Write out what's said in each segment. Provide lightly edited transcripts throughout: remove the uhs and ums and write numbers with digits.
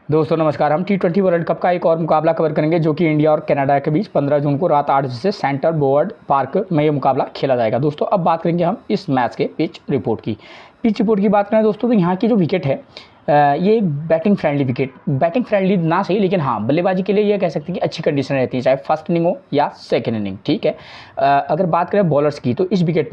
दोस्तों नमस्कार। हम T20 वर्ल्ड कप का एक और मुकाबला कवर करेंगे जो कि इंडिया और कनाडा के बीच 15 जून को रात 8 बजे से सेंटर बोर्ड पार्क में ये मुकाबला खेला जाएगा। दोस्तों अब बात करेंगे हम इस मैच के पिच रिपोर्ट की। पिच रिपोर्ट की बात करें दोस्तों तो यहाँ की जो विकेट है ये एक batting friendly wicket, batting friendly ना सही लेकिन हाँ बल्लेबाजी के लिए ये कह सकते हैं कि अच्छी कंडीशन रहती है, चाहे फर्स्ट इनिंग हो या सेकंड इनिंग। ठीक है। अगर बात करें बॉलर्स की तो इस विकेट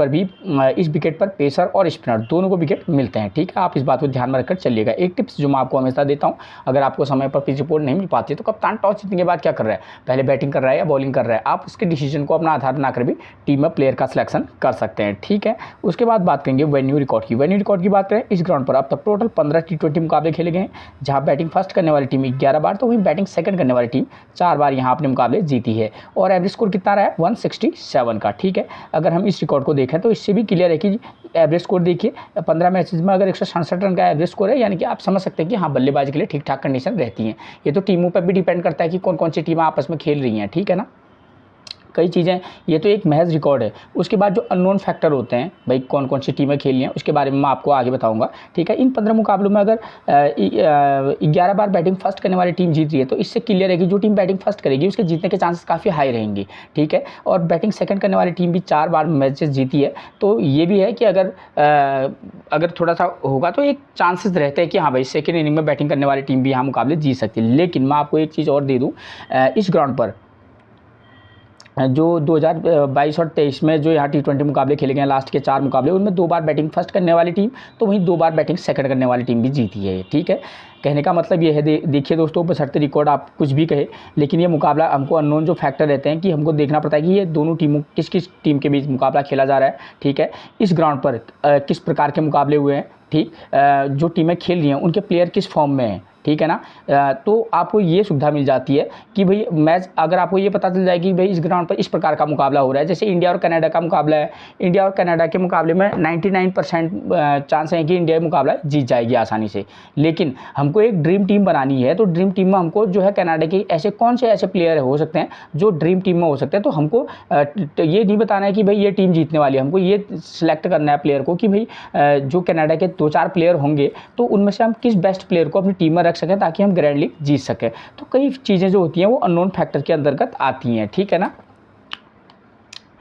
पर पेसर और स्पिनर दोनों को विकेट मिलते हैं। ठीक है, आप इस बात को ध्यान में रखकर चलिएगा। एक टिप्स जो मैं आपको हमेशा देता हूँ, अगर आपको समय पर पिच रिपोर्ट नहीं मिल पाती है तो कप्तान टॉस जीतने के बाद क्या कर रहा है, पहले बैटिंग कर रहा है या बॉलिंग कर रहा है, आप उसके डिसीजन को अपना आधार बनाकर भी टीम में प्लेयर का सिलेक्शन कर सकते हैं। ठीक है। उसके बाद बात करेंगे वेन्यू रिकॉर्ड की। वेन्यू रिकॉर्ड की बात करें, इस ग्राउंड पर अब तक टोटल 15 T20 मुकाबले खेले गए हैं, जहां बैटिंग फर्स्ट करने वाली टीम 11 बार तो वहीं बैटिंग सेकंड करने वाली टीम 4 बार यहां अपने मुकाबले जीती है। और एवरेज स्कोर कितना रहा है, 167 का। ठीक है। अगर हम इस रिकॉर्ड को देखें तो इससे भी क्लियर है कि एवरेज स्कोर देखिए 15 मैचेस में अगर 167 रन का एवरेज स्कोर है, यानी कि आप समझ सकते हैं कि हाँ बल्लेबाजी के लिए ठीक ठाक कंडीशन रहती है। ये तो टीमों पर भी डिपेंड करता है कि कौन कौन सी टीमें आपस में खेल रही हैं। ठीक है ना, कई चीज़ें, ये तो एक महज रिकॉर्ड है। उसके बाद जो अननोन फैक्टर होते हैं, भाई कौन कौन सी टीमें खेल रही हैं उसके बारे में मैं आपको आगे बताऊंगा। ठीक है। इन 15 मुकाबलों में अगर 11 बार बैटिंग फर्स्ट करने वाली टीम जीत रही है तो इससे क्लियर है कि जो टीम बैटिंग फर्स्ट करेगी उसके जीतने के चांसेस काफ़ी हाई रहेंगे। ठीक है। और बैटिंग सेकंड करने वाली टीम भी 4 बार मैचेस जीती है, तो ये भी है कि अगर थोड़ा सा होगा तो एक चांसेस रहते हैं कि हाँ भाई सेकेंड इनिंग में बैटिंग करने वाली टीम भी यहाँ मुकाबले जीत सकती है। लेकिन मैं आपको एक चीज़ और दे दूँ, इस ग्राउंड पर जो 2022 और 23 में जो यहाँ T20 मुकाबले खेले गए हैं, लास्ट के 4 मुकाबले, उनमें 2 बार बैटिंग फर्स्ट करने वाली टीम तो वहीं 2 बार बैटिंग सेकंड करने वाली टीम भी जीती है। ठीक है। कहने का मतलब ये है, देखिए दोस्तों, बशर्ते रिकॉर्ड आप कुछ भी कहे, लेकिन ये मुकाबला हमको अननोन जो फैक्टर रहते हैं कि हमको देखना पड़ता है कि ये दोनों टीमों किस किस टीम के बीच मुकाबला खेला जा रहा है। ठीक है। इस ग्राउंड पर किस प्रकार के मुकाबले हुए हैं, ठीक, जो टीमें खेल रही हैं उनके प्लेयर किस फॉर्म में हैं। ठीक है ना, तो आपको ये सुविधा मिल जाती है कि भाई मैच, अगर आपको ये पता चल जाए कि भाई इस ग्राउंड पर इस प्रकार का मुकाबला हो रहा है, जैसे इंडिया और कनाडा का मुकाबला है, इंडिया और कनाडा के मुकाबले में 99% चांस है कि इंडिया मुकाबला जीत जाएगी आसानी से। लेकिन हमको एक ड्रीम टीम बनानी है, तो ड्रीम टीम में हमको जो है कनाडा के ऐसे कौन से ऐसे प्लेयर हो सकते हैं जो ड्रीम टीम में हो सकते हैं। तो हमको ये नहीं बताना है कि भाई ये टीम जीतने वाली है, हमको ये सिलेक्ट करना है प्लेयर को कि भाई जो कनाडा के 2-4 प्लेयर होंगे तो उनमें से हम किस बेस्ट प्लेयर को अपनी टीम में रख सकें ताकि हम ग्रैंड लीग जीत सकें। तो कई चीज़ें जो होती हैं वो अननोन फैक्टर के अंतर्गत आती हैं। ठीक है ना,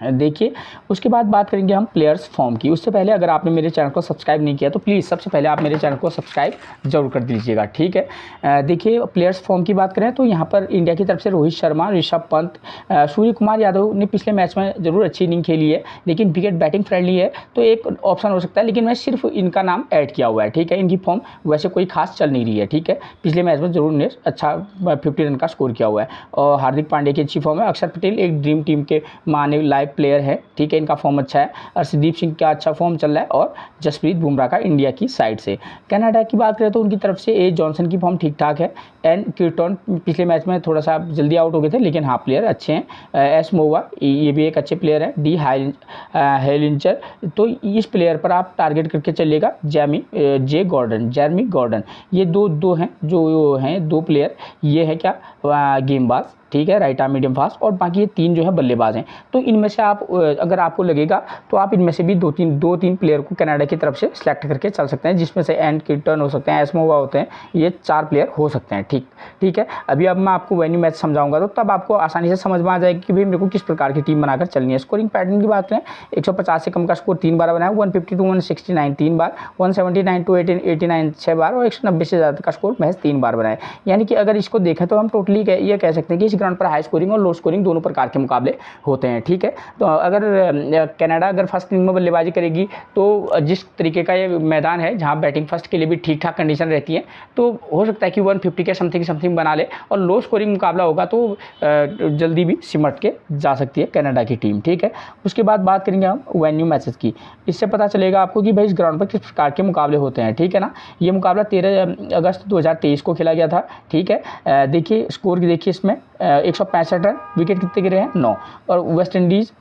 देखिए उसके बाद बात करेंगे हम प्लेयर्स फॉर्म की। उससे पहले अगर आपने मेरे चैनल को सब्सक्राइब नहीं किया तो प्लीज़ सबसे पहले आप मेरे चैनल को सब्सक्राइब जरूर कर दीजिएगा। ठीक है। देखिए प्लेयर्स फॉर्म की बात करें तो यहाँ पर इंडिया की तरफ से रोहित शर्मा, ऋषभ पंत, सूर्य कुमार यादव ने पिछले मैच में जरूर अच्छी इनिंग खेली है, लेकिन विकेट बैटिंग फ्रेंडली है तो एक ऑप्शन हो सकता है, लेकिन मैं सिर्फ इनका नाम ऐड किया हुआ है। ठीक है। इनकी फॉर्म वैसे कोई खास चल नहीं रही है। ठीक है। पिछले मैच में जरूर ने अच्छा 50 रन का स्कोर किया हुआ है। और हार्दिक पांड्या की अच्छी फॉर्म है। अक्षर पटेल एक ड्रीम टीम के माने लाइव प्लेयर है। ठीक है, इनका फॉर्म अच्छा है। अर्शदीप सिंह का अच्छा फॉर्म चल रहा है और जसप्रीत बुमराह का इंडिया की साइड से। कनाडा की बात करें तो उनकी तरफ से ए जॉनसन की फॉर्म ठीक ठाक है। एन कीर्टन पिछले मैच में थोड़ा सा जल्दी आउट हो गए थे, लेकिन हाँ प्लेयर अच्छे हैं। एस मोवा ये भी एक अच्छे प्लेयर है। डी हेलिंजर, तो इस प्लेयर पर आप टारगेट करके चलिएगा। जेरमी गॉर्डन, ये दो हैं जो हैं 2 प्लेयर, ये है क्या गेंदबाज। ठीक है, राइट आर्म मीडियम फास्ट, और बाकी ये 3 जो है बल्लेबाज हैं। तो इनमें से आप अगर आपको लगेगा तो आप इनमें से भी 2-3 प्लेयर को कनाडा की तरफ से सिलेक्ट करके चल सकते हैं, जिसमें से एंड कीर्टन हो सकते हैं, एस्मोवा होते हैं, ये 4 प्लेयर हो सकते हैं। ठीक है। अभी अब मैं आपको वेन्यू मैच समझाऊंगा तो तब आपको आसानी से समझ में आ जाएगी कि भाई मेरे को किस प्रकार की टीम बनाकर चलनी है। स्कोरिंग पैटर्न की बात करें, 150 से कम का स्कोर 3 बार बनाया, 150 to 169 3 बार, 179 to 89 6 बार, और 190 से ज़्यादा का स्कोर महज 3 बार बनाए। यानी कि अगर इसको देखें तो हम टोटली ये कह सकते हैं कि इस ग्राउंड पर हाई स्कोरिंग और लो स्कोरिंग दोनों प्रकार के मुकाबले होते हैं। ठीक है। तो अगर कनाडा अगर फर्स्ट इनिंग में बल्लेबाजी करेगी तो जिस तरीके का ये मैदान है जहां बैटिंग फर्स्ट के लिए भी ठीक ठाक कंडीशन रहती है, तो हो सकता है कि 150 के समथिंग बना ले, और लो स्कोरिंग मुकाबला होगा तो जल्दी भी सिमट के जा सकती है कनाडा की टीम। ठीक है। उसके बाद बात करेंगे हम वेन्यू मैचेस की। इससे पता चलेगा आपको कि भाई इस ग्राउंड पर किस प्रकार के मुकाबले होते हैं। ठीक है ना, ये मुकाबला 13 अगस्त 2023 को खेला गया था। ठीक है। देखिए स्कोर की, देखिए इसमें 165 रन, विकेट कितने गिरे हैं 9, और वेस्ट इंडीज़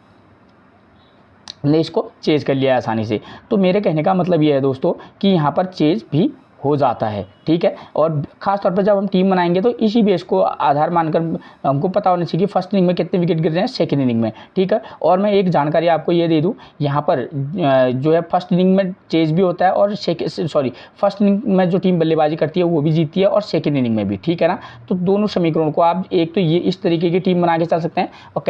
ने इसको चेज कर लिया है आसानी से। तो मेरे कहने का मतलब ये है दोस्तों कि यहाँ पर चेज भी हो जाता है, ठीक है। और ख़ास तौर पर जब हम टीम बनाएंगे तो इसी बेस को आधार मानकर हमको पता होना चाहिए कि फर्स्ट इनिंग में कितने विकेट गिर रहे हैं सेकंड इनिंग में, ठीक है। और मैं एक जानकारी आपको ये दे दूं, यहाँ पर जो है फर्स्ट इनिंग में चेज भी होता है और फर्स्ट इनिंग में जो टीम बल्लेबाजी करती है वो भी जीतती है और सेकंड इनिंग में भी, ठीक है ना। तो दोनों समीकरणों को आप एक तो ये इस तरीके की टीम बना के चल सकते हैं, और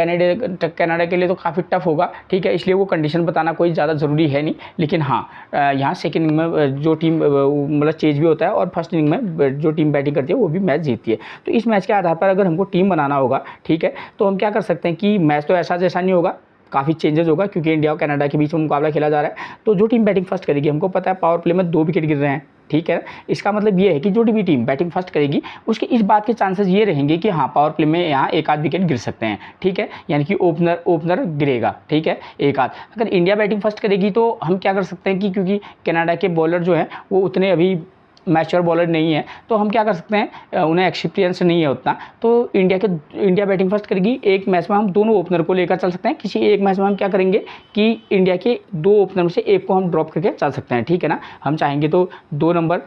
कनाडा के लिए तो काफ़ी टफ होगा, ठीक है, इसलिए वो कंडीशन बताना कोई ज़्यादा ज़रूरी है नहीं। लेकिन हाँ, यहाँ सेकंड इनिंग में जो टीम मतलब चेज भी होता है और फर्स्ट इनिंग में जो टीम बैटिंग करती है वो भी मैच जीतती है। तो इस मैच के आधार पर अगर हमको टीम बनाना होगा, ठीक है, तो हम क्या कर सकते हैं कि मैच तो ऐसा जैसा नहीं होगा, काफ़ी चेंजेस होगा, क्योंकि इंडिया और कनाडा के बीच में मुकाबला खेला जा रहा है। तो जो टीम बैटिंग फर्स्ट करेगी, हमको पता है पावर प्ले में 2 विकेट गिर रहे हैं, ठीक है। इसका मतलब ये है कि जो भी टीम बैटिंग फर्स्ट करेगी उसके इस बात के चांसेस ये रहेंगे कि हाँ, पावर प्ले में यहाँ एक आध विकेट गिर सकते हैं, ठीक है, यानी कि ओपनर गिरेगा, ठीक है, एक आध। अगर इंडिया बैटिंग फर्स्ट करेगी तो हम क्या कर सकते हैं कि क्योंकि कनाडा के बॉलर जो हैं वो उतने अभी मैच्योर बॉलर नहीं है, तो हम क्या कर सकते हैं, उन्हें एक्सपीरियंस नहीं है उतना, तो इंडिया बैटिंग फर्स्ट करेगी। एक मैच में हम दोनों ओपनर को लेकर चल सकते हैं। किसी एक मैच में हम क्या करेंगे कि इंडिया के 2 ओपनर में से एक को हम ड्रॉप करके चल सकते हैं, ठीक है ना। हम चाहेंगे तो 2 नंबर,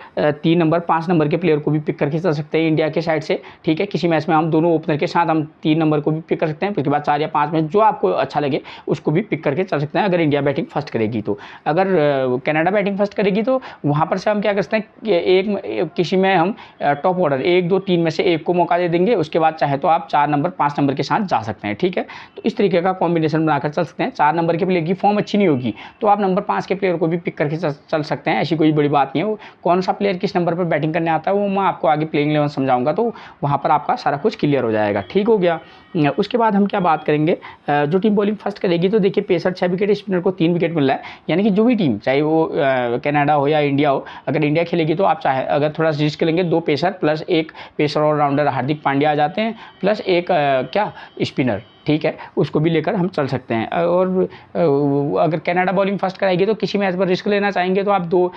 3 नंबर, 5 नंबर के प्लेयर को भी पिक करके चल सकते हैं इंडिया के साइड से, ठीक है। किसी मैच में हम दोनों ओपनर के साथ हम 3 नंबर को भी पिक कर सकते हैं, उसके बाद 4 या 5 में जो आपको अच्छा लगे उसको भी पिक करके चल सकते हैं अगर इंडिया बैटिंग फर्स्ट करेगी। तो अगर कनाडा बैटिंग फर्स्ट करेगी तो वहाँ पर से हम क्या कर सकते हैं, किसी में हम टॉप ऑर्डर 1, 2, 3 में से एक को मौका दे देंगे, उसके बाद चाहे तो आप 4 नंबर, 5 नंबर के साथ जा सकते हैं, ठीक है। तो इस तरीके का कॉम्बिनेशन बनाकर चल सकते हैं। 4 नंबर के प्लेयर की फॉर्म अच्छी नहीं होगी तो आप नंबर 5 के प्लेयर को भी पिक करके चल सकते हैं, ऐसी कोई बड़ी बात नहीं है। कौन सा प्लेयर किस नंबर पर बैटिंग करने आता है वो मैं आपको आगे प्लेइंग 11 समझाऊंगा, तो वहाँ पर आपका सारा कुछ क्लियर हो जाएगा, ठीक हो गया। उसके बाद हम क्या बात करेंगे, जो टीम बॉलिंग फर्स्ट करेगी तो देखिए पेसर 6 विकेट, स्पिनर को 3 विकेट मिल रहा है, यानी कि जो भी टीम चाहे वो कनाडा हो या इंडिया हो, अगर इंडिया खेलेगी तो आप चाहे अगर थोड़ा रिस्क लेंगे 2 पेसर प्लस एक पेसर ऑलराउंडर हार्दिक पांड्या आ जाते हैं, प्लस एक स्पिनर, ठीक है, उसको भी लेकर हम चल सकते हैं। और अगर कनाडा बॉलिंग फर्स्ट कराएगी तो किसी मैच पर रिस्क लेना चाहेंगे तो आप 2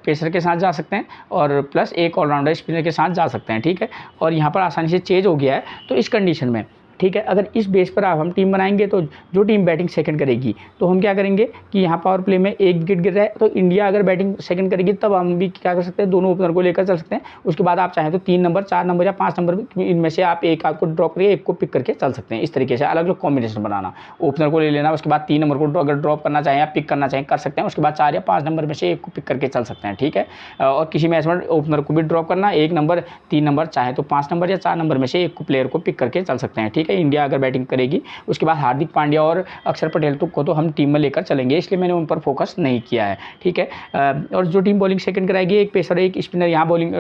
पेसर के साथ जा सकते हैं और प्लस एक ऑलराउंडर स्पिनर के साथ जा सकते हैं, ठीक है। और यहाँ पर आसानी से चेंज हो गया है, तो इस कंडीशन में, ठीक है, अगर इस बेस पर हम टीम बनाएंगे तो जो टीम बैटिंग सेकंड करेगी तो हम क्या करेंगे कि यहाँ पावर प्ले में 1 विकेट गिर रहा है, तो इंडिया अगर बैटिंग सेकंड करेगी तब हम भी क्या कर सकते हैं, दोनों ओपनर को लेकर चल सकते हैं। उसके बाद आप चाहें तो 3 नंबर, 4 नंबर या 5 नंबर, इनमें से आप एक आध को ड्रॉप करिए, एक को पिक करके चल सकते हैं। इस तरीके से अलग अलग कॉम्बिनेशन बनाना, ओपनर को ले लेना, उसके बाद 3 नंबर को अगर ड्रॉप करना चाहें या पिक करना चाहें कर सकते हैं, उसके बाद 4 या 5 नंबर में से एक को पिक करके चल सकते हैं, ठीक है। और किसी मैच में ओपनर को भी ड्रॉप करना, 1 नंबर, 3 नंबर, चाहे तो 5 नंबर या 4 नंबर में से एक को प्लेयर को पिक करके चल सकते हैं, ठीक है। इंडिया अगर बैटिंग करेगी उसके बाद हार्दिक पांड्या और अक्षर पटेल को तो हम टीम में लेकर चलेंगे, इसलिए मैंने उन पर फोकस नहीं किया है, ठीक है। और जो टीम बॉलिंग सेकंड कराएगी, एक पेसर एक स्पिनर यहाँ बॉलिंग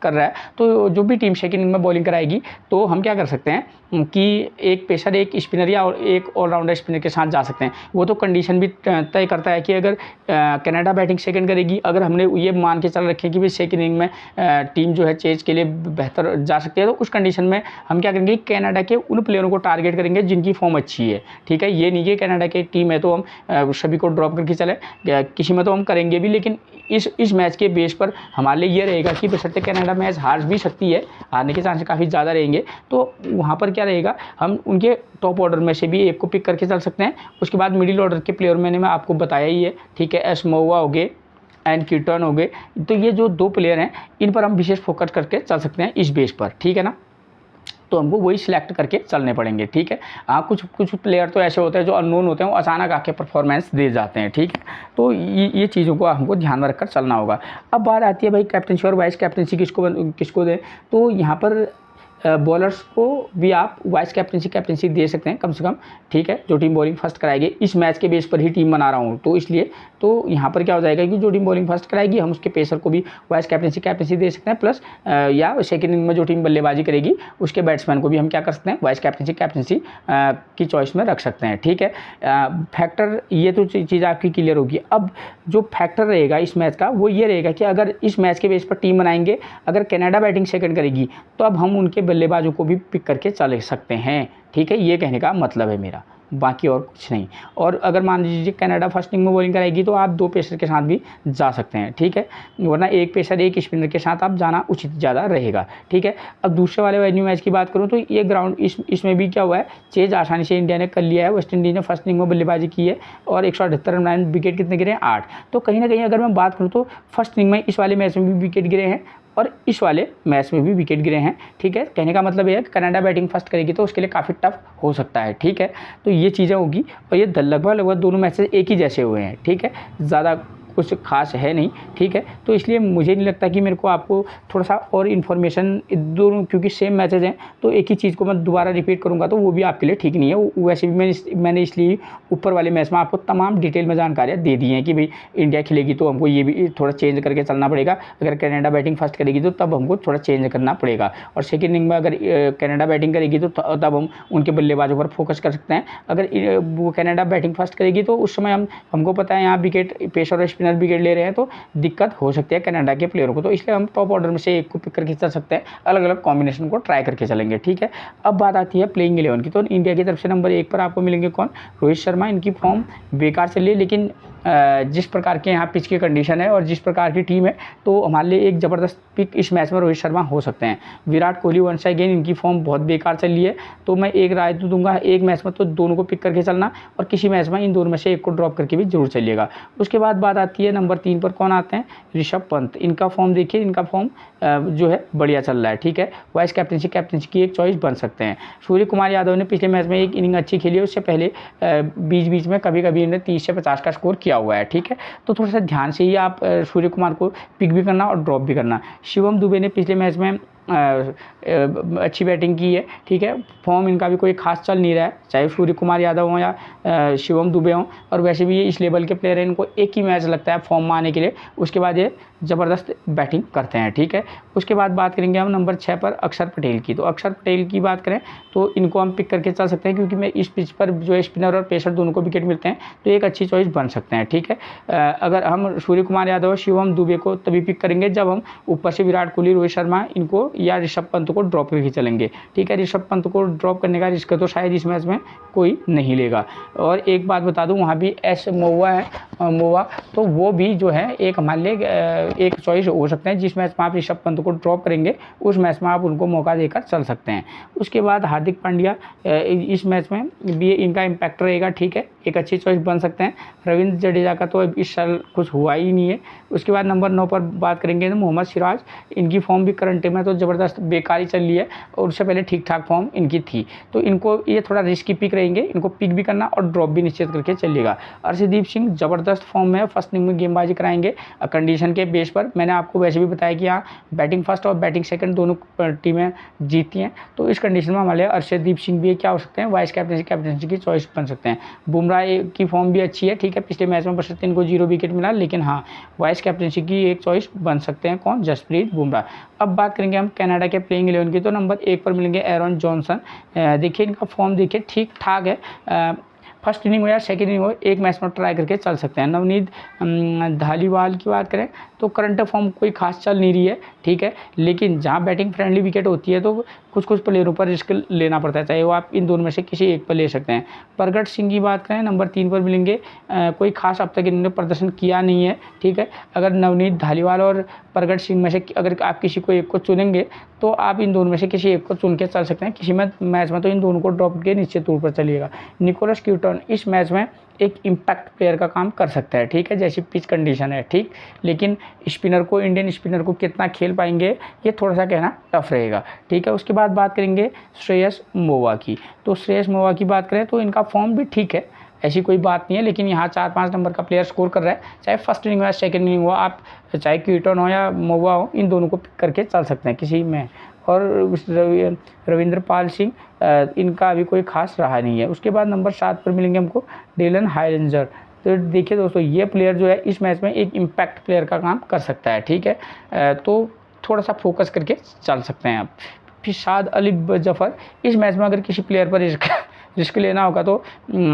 कर रहा है, तो जो भी टीम सेकंड में बॉलिंग कराएगी तो हम क्या कर सकते हैं कि एक पेसर एक स्पिनर या एक ऑलराउंडर स्पिनर के साथ जा सकते हैं। वो तो कंडीशन भी तय करता है कि अगर कनाडा बैटिंग सेकंड करेगी, अगर हमने ये मान के चल रखे कि भाई सेकंड इनिंग में टीम जो है चेज के लिए बेहतर जा सकती है, तो उस कंडीशन में हम क्या करेंगे, कनाडा के उन प्लेयरों को टारगेट करेंगे जिनकी फॉर्म अच्छी है, ठीक है। ये नहीं कि कनाडा की टीम है तो हम सभी को ड्रॉप करके चले, किसी में तो हम करेंगे भी, लेकिन इस मैच के बेस पर हमारे लिए ये रहेगा कि बशर्ते कनाडा मैच हार भी सकती है, हारने के चांसेस काफ़ी ज़्यादा रहेंगे, तो वहाँ पर क्या रहेगा, हम उनके टॉप ऑर्डर में से भी एक को पिक करके चल सकते हैं। उसके बाद मिडिल ऑर्डर के प्लेयर मैंने मैं आपको बताया ही है, ठीक है, एस मोवा हो गए एंड कीटन हो गए, तो ये जो 2 प्लेयर हैं इन पर हम विशेष फोकस करके चल सकते हैं इस बेस पर, ठीक है ना। तो हमको वही सिलेक्ट करके चलने पड़ेंगे, ठीक है। कुछ प्लेयर तो ऐसे होते हैं जो अननोन होते हैं, वो अचानक आके परफॉर्मेंस दे जाते हैं, ठीक है। तो ये चीज़ों को हमको ध्यान में रखकर चलना होगा। अब बात आती है भाई कैप्टनसी और वाइस कैप्टनसी किसको दें, तो यहाँ पर बॉलर्स को भी आप वाइस कैप्टनसी दे सकते हैं कम से कम, ठीक है, जो टीम बॉलिंग फर्स्ट कराएगी। इस मैच के बेस पर ही टीम बना रहा हूँ तो इसलिए तो यहाँ पर क्या हो जाएगा कि जो टीम बॉलिंग फर्स्ट कराएगी हम उसके पेसर को भी वाइस कैप्टनसी दे सकते हैं, प्लस या सेकंड इनिंग में जो टीम बल्लेबाजी करेगी उसके बैट्समैन को भी हम क्या कर सकते हैं, वाइस कैप्टनसी की चॉइस में रख सकते हैं, ठीक है। फैक्टर ये तो चीज़ आपकी क्लियर होगी। अब जो फैक्टर रहेगा इस मैच का वो ये रहेगा कि अगर इस मैच के बेस पर टीम बनाएंगे, अगर कनाडा बैटिंग सेकंड करेगी तो अब हम उनके बल्लेबाजों को भी पिक करके चल सकते हैं, ठीक है। ये कहने का मतलब है मेरा, बाकी और कुछ नहीं। और अगर मान लीजिए कनाडा फर्स्ट इनिंग में बॉलिंग कराएगी तो आप 2 पेसर के साथ भी जा सकते हैं, ठीक है, वरना एक पेसर एक स्पिनर के साथ आप जाना उचित ज़्यादा रहेगा, ठीक है। अब दूसरे वाले वेन्यू मैच की बात करूँ तो ये ग्राउंड इसमें भी क्या हुआ है, चेज आसानी से इंडिया ने कर लिया है। वेस्ट इंडीज़ ने फर्स्ट इनिंग में बल्लेबाजी की है और 178 रन बनाए, विकेट कितने गिरे हैं 8। तो कहीं ना कहीं अगर मैं बात करूँ तो फर्स्ट इनिंग में इस वाले मैच में भी विकेट गिरे हैं और इस वाले मैच में भी विकेट गिरे हैं, ठीक है। कहने का मतलब ये है कि कनाडा बैटिंग फर्स्ट करेगी तो उसके लिए काफ़ी टफ हो सकता है, ठीक है। तो ये चीज़ें होगी और ये लगभग दोनों मैचेस एक ही जैसे हुए हैं, ठीक है, ज़्यादा कुछ खास है नहीं, ठीक है। तो इसलिए मुझे नहीं लगता कि मेरे को आपको थोड़ा सा और इन्फॉर्मेशन दोनों, क्योंकि सेम मैचेज हैं तो एक ही चीज़ को मैं दोबारा रिपीट करूंगा तो वो भी आपके लिए ठीक नहीं है। वैसे भी मैंने इसलिए ऊपर वाले मैच में आपको तमाम डिटेल में जानकारियाँ दे दी हैं कि भाई इंडिया खेलेगी तो हमको ये भी थोड़ा चेंज करके चलना पड़ेगा, अगर कनाडा बैटिंग फर्स्ट करेगी तो तब हमको थोड़ा चेंज करना पड़ेगा, और सेकेंड इनिंग में अगर कनाडा बैटिंग करेगी तो तब हम उनके बल्लेबाजों पर फोकस कर सकते हैं। अगर वो कनाडा बैटिंग फर्स्ट करेगी तो उस समय हमको पता है यहाँ विकेट पेसर और स्पिनर विकेट ले रहे हैं तो दिक्कत हो सकती है कनाडा के प्लेयरों को, तो इसलिए हम टॉप ऑर्डर में से एक को पिक करके चल सकते हैं, अलग अलग कॉम्बिनेशन को ट्राई करके चलेंगे, ठीक है। अब बात आती है प्लेइंग 11 की, तो इंडिया की तरफ से नंबर 1 पर आपको मिलेंगे कौन, रोहित शर्मा। इनकी फॉर्म बेकार चल रही है, लेकिन जिस प्रकार के यहाँ पिच की कंडीशन है और जिस प्रकार की टीम है तो हमारे लिए एक ज़बरदस्त पिक इस मैच में रोहित शर्मा हो सकते हैं। विराट कोहली वंस अगेन, इनकी फॉर्म बहुत बेकार चल रही है, तो मैं एक राय तो दूंगा एक मैच में तो दोनों को पिक करके चलना और किसी मैच में इन दोनों में से एक को ड्रॉप करके भी जरूर चलिएगा। उसके बाद बात आती है नंबर 3 पर कौन आते हैं, ऋषभ पंत। इनका फॉर्म देखिए, इनका फॉर्म जो है बढ़िया चल रहा है, ठीक है। वाइस कैप्टनसी की एक चॉइस बन सकते हैं। सूर्य कुमार यादव ने पिछले मैच में एक इनिंग अच्छी खेली है, उससे पहले बीच बीच में कभी कभी इन्होंने 30 से 50 का स्कोर किया हुआ है, ठीक है। तो थोड़ा सा ध्यान से ही आप सूर्य कुमार को पिक भी करना और ड्रॉप भी करना। शिवम दुबे ने पिछले मैच में अच्छी बैटिंग की है, ठीक है। फॉर्म इनका भी कोई खास चल नहीं रहा है, चाहे सूर्य कुमार यादव हो या शिवम दुबे हों, और वैसे भी ये इस लेवल के प्लेयर हैं, इनको एक ही मैच लगता है फॉर्म में आने के लिए, उसके बाद ये ज़बरदस्त बैटिंग करते हैं, ठीक है। उसके बाद बात करेंगे हम नंबर 6 पर अक्षर पटेल की। तो अक्षर पटेल की बात करें तो इनको हम पिक करके चल सकते हैं, क्योंकि मैं इस पिच पर जो है स्पिनर और पेसर दोनों को विकेट मिलते हैं तो एक अच्छी चॉइस बन सकते हैं, ठीक है। अगर हम सूर्य कुमार यादव शिवम दुबे को तभी पिक करेंगे जब हम ऊपर से विराट कोहली, रोहित शर्मा इनको या ऋषभ पंत को ड्रॉप करके चलेंगे, ठीक है। ऋषभ पंत को ड्रॉप करने का रिस्क तो शायद इस मैच में कोई नहीं लेगा। और एक बात बता दूं, वहाँ भी एस मोवा है, मोवा, तो वो भी जो है एक हमारे लिए एक चॉइस हो सकते हैं। जिस मैच में आप ऋषभ पंत को ड्रॉप करेंगे उस मैच में आप उनको मौका देकर चल सकते हैं। उसके बाद हार्दिक पांड्या, इस मैच में भी इनका इम्पैक्ट रहेगा, ठीक है, एक अच्छी चॉइस बन सकते हैं। रविंद्र जडेजा का तो इस साल कुछ हुआ ही नहीं है। उसके बाद नंबर 9 पर बात करेंगे तो मोहम्मद सिराज। इनकी फॉर्म भी करंट में तो ज़बरदस्त बेकारी चल रही है और उससे पहले ठीक ठाक फॉर्म इनकी थी, तो इनको ये थोड़ा रिस्की पिक रहेंगे, इनको पिक भी करना और ड्रॉप भी निश्चित करके चलिएगा। अर्शदीप सिंह ज़बरदस्त फॉर्म में फर्स्ट इनिंग में गेंदबाजी कराएंगे कंडीशन के बेस पर। मैंने आपको वैसे भी बताया कि यहाँ बैटिंग फर्स्ट और बैटिंग सेकंड दोनों टीमें जीती हैं, तो इस कंडीशन में हमारे अर्शदीप सिंह भी क्या हो सकते हैं, वाइस कैप्टनसी की चॉइस बन सकते हैं। बुमराह की फॉर्म भी अच्छी है, ठीक है, पिछले मैच में बशर्ते इनको 0 विकेट मिला, लेकिन हाँ वाइस कैप्टनसी की एक चॉइस बन सकते हैं कौन, जसप्रीत बुमराह। अब बात करेंगे हम कनाडा के प्लेइंग 11 की, तो नंबर 1 पर मिलेंगे एरन जॉनसन। देखिए इनका फॉर्म देखिए ठीक ठाक है, फर्स्ट इनिंग हो या सेकेंड इनिंग हो एक मैच में ट्राई करके चल सकते हैं। नवनीत धालीवाल की बात करें तो करंट फॉर्म कोई खास चल नहीं रही है, ठीक है, लेकिन जहां बैटिंग फ्रेंडली विकेट होती है तो कुछ प्लेयरों पर रिस्क लेना पड़ता है, चाहे वो आप इन दोनों में से किसी एक पर ले सकते हैं। प्रगट सिंह की बात करें नंबर 3 पर मिलेंगे, कोई खास अब तक इन्होंने प्रदर्शन किया नहीं है, ठीक है। अगर नवनीत धालीवाल और प्रगट सिंह में से अगर आप किसी को एक को चुनेंगे तो आप इन दोनों में से किसी एक को चुन के चल सकते हैं, किसी मैच में तो इन दोनों को ड्रॉप करके निश्चित तौर पर चलिएगा। निकोलस क्यूटन इस मैच में एक इम्पैक्ट प्लेयर का काम कर सकता है, ठीक है, जैसी पिच कंडीशन है, ठीक, लेकिन स्पिनर को, इंडियन स्पिनर को कितना खेल पाएंगे ये थोड़ा सा कहना टफ रहेगा, ठीक है। उसके बाद बात करेंगे श्रेयस मोवा की। तो श्रेयस मोवा की बात करें तो इनका फॉर्म भी ठीक है, ऐसी कोई बात नहीं है, लेकिन यहाँ 4-5 नंबर का प्लेयर स्कोर कर रहा है, चाहे फर्स्ट इनिंग हो या सेकेंड इनिंग हो, आप चाहे क्यूटन हो या मोवा हो, इन दोनों को पिक करके चल सकते हैं किसी में। और रविंद्र पाल सिंह, इनका अभी कोई खास रहा नहीं है। उसके बाद नंबर 7 पर मिलेंगे हमको डिलन हाइरेंजर। तो देखिए दोस्तों, ये प्लेयर जो है इस मैच में एक इम्पैक्ट प्लेयर का काम कर सकता है, ठीक है, तो थोड़ा सा फोकस करके चल सकते हैं आप। फिर शाद अली जफर, इस मैच में अगर किसी प्लेयर पर रिस्क लेना होगा तो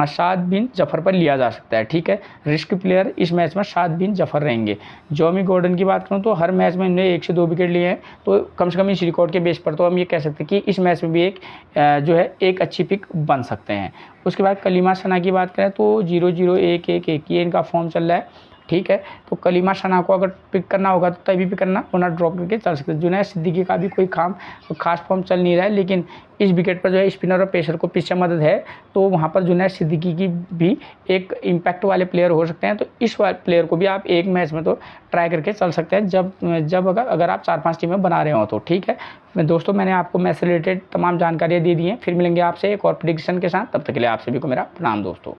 शाद बिन जफ़र पर लिया जा सकता है। ठीक है, रिस्क प्लेयर इस मैच में शाद बिन जफ़र रहेंगे। जॉमी गॉर्डन की बात करूँ तो हर मैच में इन्होंने 1 से 2 विकेट लिए हैं, तो कम से कम इस रिकॉर्ड के बेस पर तो हम ये कह सकते हैं कि इस मैच में भी जो है एक अच्छी पिक बन सकते हैं। उसके बाद कलीमा सना की बात करें तो 0-0 1-1 ये इनका फॉर्म चल रहा है। ठीक है, तो कलीमा सना को अगर पिक करना होगा तो तभी पिक करना, वरना ड्रॉप करके चल सकते हैं। जुनैद सिद्दीकी का भी कोई खास फॉर्म चल नहीं रहा है, लेकिन इस विकेट पर जो है स्पिनर और पेसर को पिच से मदद है, तो वहाँ पर जुनैद सिद्दीकी की भी एक इम्पैक्ट वाले प्लेयर हो सकते हैं। तो इस प्लेयर को भी आप एक मैच में तो ट्राई करके चल सकते हैं, जब अगर आप 4-5 टीमें बना रहे हो तो। ठीक है दोस्तों, मैंने आपको मैच से रिलेटेड तमाम जानकारियाँ दे दी हैं। फिर मिलेंगे आपसे एक और प्रेडिक्शन के साथ, तब तक के लिए आप सभी को मेरा प्रणाम दोस्तों।